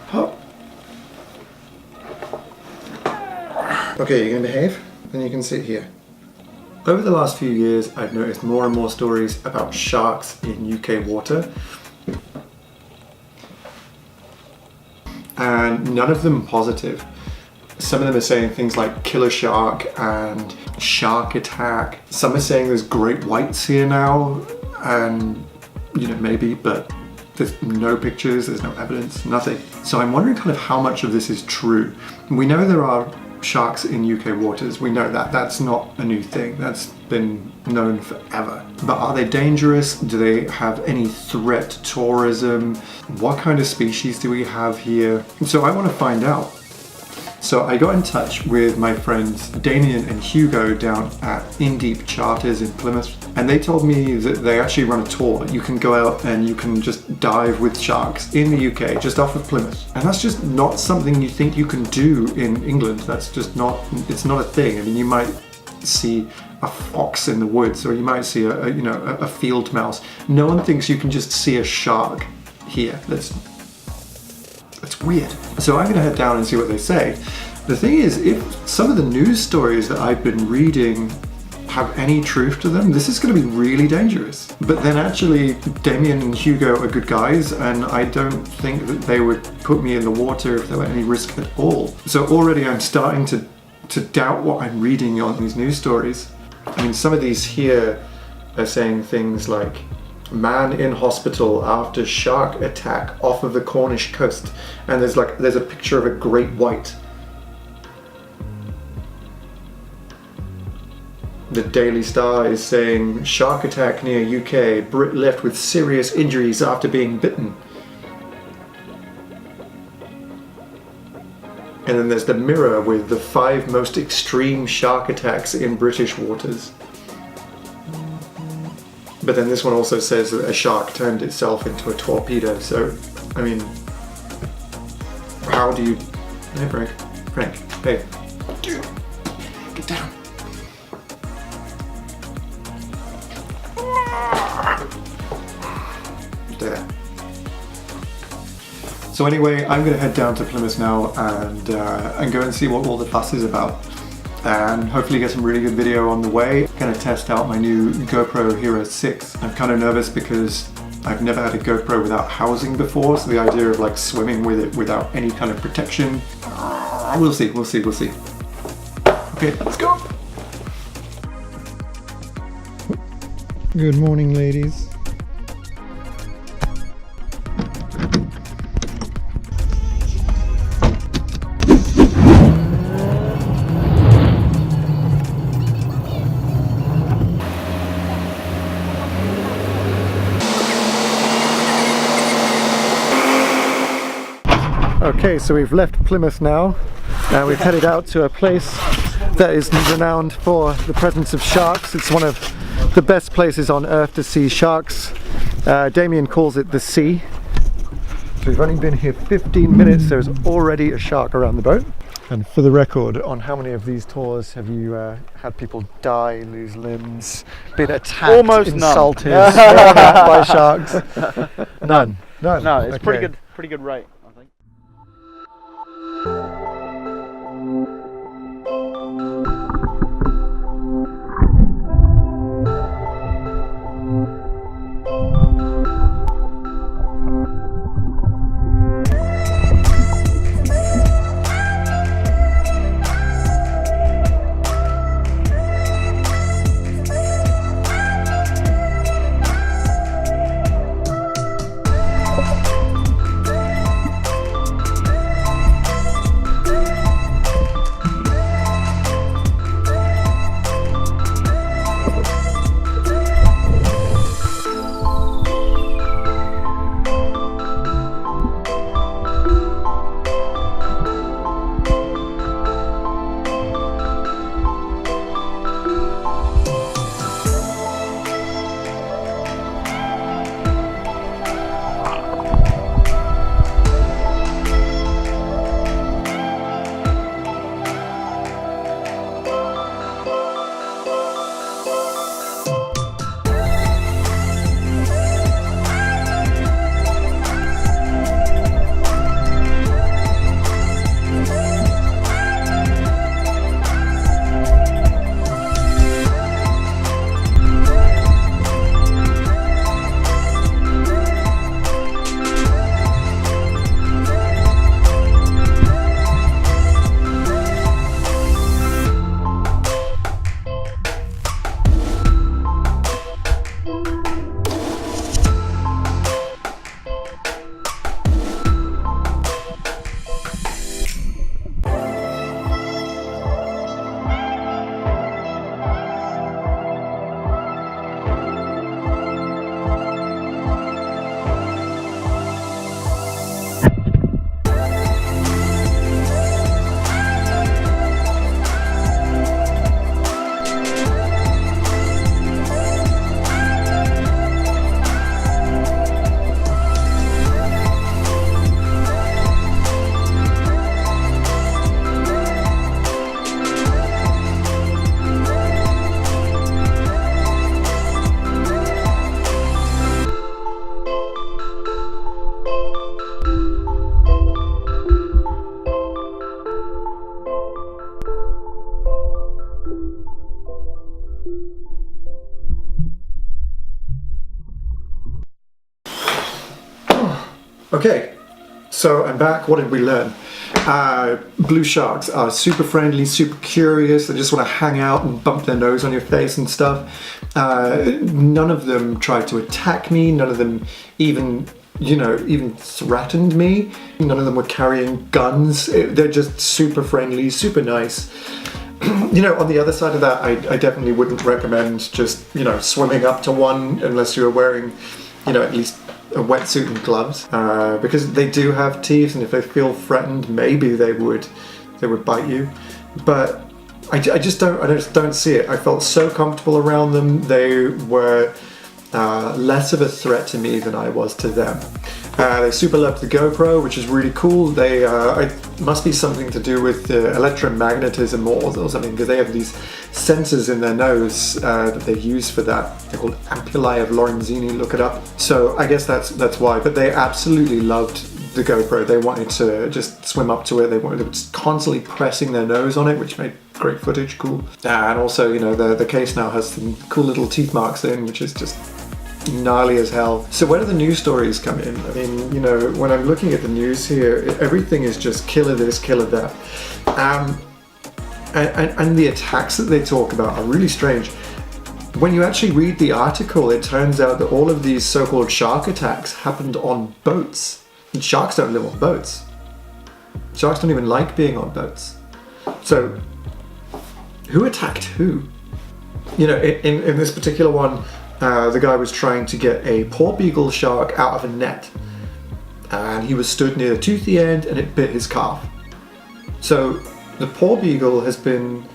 Hop. Okay, you're gonna behave? Then you can sit here. Over the last few years, I've noticed more and more stories about sharks in UK water. And none of them positive. Some of them are saying things like killer shark and shark attack. Some are saying there's great whites here now, and you know, maybe, but there's no pictures, there's no evidence, nothing. So I'm wondering kind of how much of this is true. We know there are sharks in UK waters, we know that. That's not a new thing, that's been known forever. But are they dangerous? Do they have any threat to tourism? What kind of species do we have here? So I want to find out. So I got in touch with my friends Damien and Hugo down at In Deep Charters in Plymouth, and they told me that they actually run a tour. You can go out and you can just dive with sharks in the UK, just off of Plymouth. And that's just not something you think you can do in England. That's just not, it's not a thing. I mean, you might see a fox in the woods, or you might see a field mouse. No one thinks you can just see a shark here. That's weird. So I'm gonna head down and see what they say. The thing is, if some of the news stories that I've been reading have any truth to them, this is gonna be really dangerous. But then actually, Damien and Hugo are good guys, and I don't think that they would put me in the water if there were any risk at all. So already I'm starting to doubt what I'm reading on these news stories. I mean, some of these here are saying things like, man in hospital after shark attack off of the Cornish coast, and there's a picture of a great white. The Daily Star is saying shark attack near UK, Brit left with serious injuries after being bitten. And then there's the Mirror with the 5 most extreme shark attacks in British waters. But then this one also says that a shark turned itself into a torpedo. So, I mean, how do you... Hey, Frank, hey. Get down. There. So anyway, I'm going to head down to Plymouth now and go and see what all the fuss is about. And hopefully get some really good video on the way. I'm going to test out my new GoPro Hero 6. I'm kind of nervous because I've never had a GoPro without housing before, so the idea of like swimming with it without any kind of protection, we'll see. Okay, let's go. Good morning, ladies. Okay, so we've left Plymouth now, and we've headed out to a place that is renowned for the presence of sharks. It's one of the best places on earth to see sharks. Damien calls it the sea. So we've only been here 15 minutes, there's already a shark around the boat. And for the record, on how many of these tours have you had people die, lose limbs, been attacked, almost insulted, by sharks? None. No, it's Okay. pretty good rate, I think. Okay, so I'm back. What did we learn? Blue sharks are super friendly, super curious. They just want to hang out and bump their nose on your face and stuff. None of them tried to attack me. None of them even threatened me. None of them were carrying guns. They're just super friendly, super nice. On the other side of that, I definitely wouldn't recommend just, swimming up to one unless you're wearing, at least a wetsuit and gloves, because they do have teeth, and if they feel threatened, maybe they would bite you. But I just don't see it. I felt so comfortable around them. They were less of a threat to me than I was to them. They super loved the GoPro, which is really cool. It must be something to do with electromagnetism or something, because they have these sensors in their nose that they use for that. They're called ampullae of Lorenzini, look it up. So I guess that's why. But they absolutely loved the GoPro. They wanted to just swim up to it. They were just constantly pressing their nose on it, which made great footage, cool. And also, the case now has some cool little teeth marks in, which is just gnarly as hell. So where do the news stories come in? I mean, when I'm looking at the news here, everything is just killer this, killer that. And the attacks that they talk about are really strange. When you actually read the article, it turns out that all of these so-called shark attacks happened on boats. And sharks don't live on boats. Sharks don't even like being on boats. So who attacked who? In this particular one, the guy was trying to get a porbeagle shark out of a net, and he was stood near the toothy end and it bit his calf. So the porbeagle has been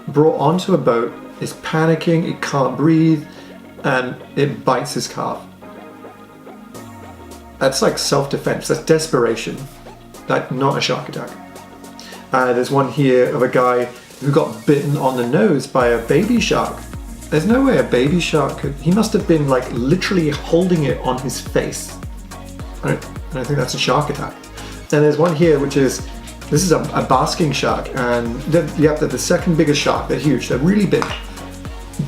brought onto a boat, is panicking, it can't breathe, and it bites his calf. That's like self-defense, that's desperation, like not a shark attack. There's one here of a guy who got bitten on the nose by a baby shark. There's no way a baby shark could... He must have been like literally holding it on his face. I don't think that's a shark attack. And there's one here which is... This is a basking shark, and they're the second biggest shark. They're huge, they're really big.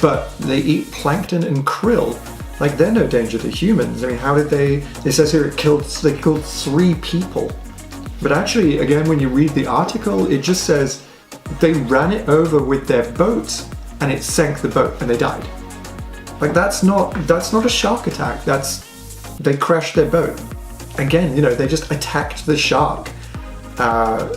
But they eat plankton and krill. Like, they're no danger to humans. I mean, how did they... It says here they killed 3 people. But actually, again, when you read the article, it just says they ran it over with their boats, and it sank the boat and they died. Like, that's not a shark attack. They crashed their boat. Again, they just attacked the shark. I'd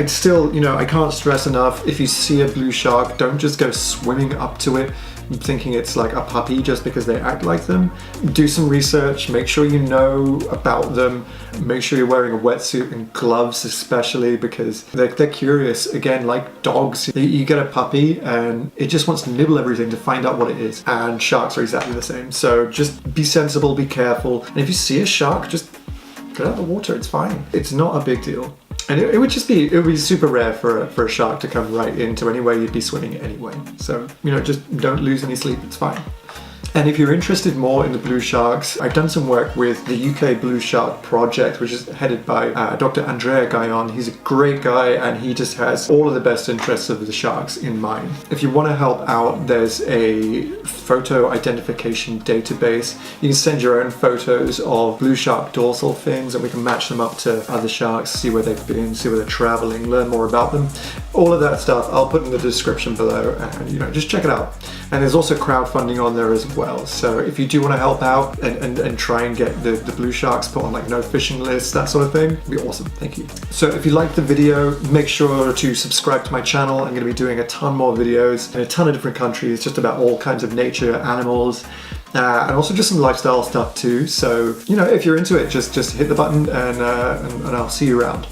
still, I can't stress enough, if you see a blue shark, don't just go swimming up to it thinking it's like a puppy just because they act like them. Do some research, make sure you know about them, make sure you're wearing a wetsuit and gloves especially, because they're curious. Again, like dogs, you get a puppy and it just wants to nibble everything to find out what it is, and sharks are exactly the same. So just be sensible, be careful, and if you see a shark, just get out of the water, it's fine. It's not a big deal. And it would be super rare for a shark to come right into anywhere you'd be swimming anyway. So, just don't lose any sleep, it's fine. And if you're interested more in the blue sharks, I've done some work with the UK Blue Shark Project, which is headed by Dr. Andrea Guyon. He's a great guy, and he just has all of the best interests of the sharks in mind. If you want to help out, there's a photo identification database. You can send your own photos of blue shark dorsal fins, and we can match them up to other sharks, see where they've been, see where they're traveling, learn more about them. All of that stuff I'll put in the description below, and just check it out. And there's also crowdfunding on there as well. So if you do want to help out and try and get the blue sharks put on like no fishing lists, that sort of thing, it'd be awesome. Thank you. So if you liked the video, make sure to subscribe to my channel. I'm going to be doing a ton more videos in a ton of different countries, just about all kinds of nature, animals, and also just some lifestyle stuff too. So, if you're into it, just hit the button, and I'll see you around.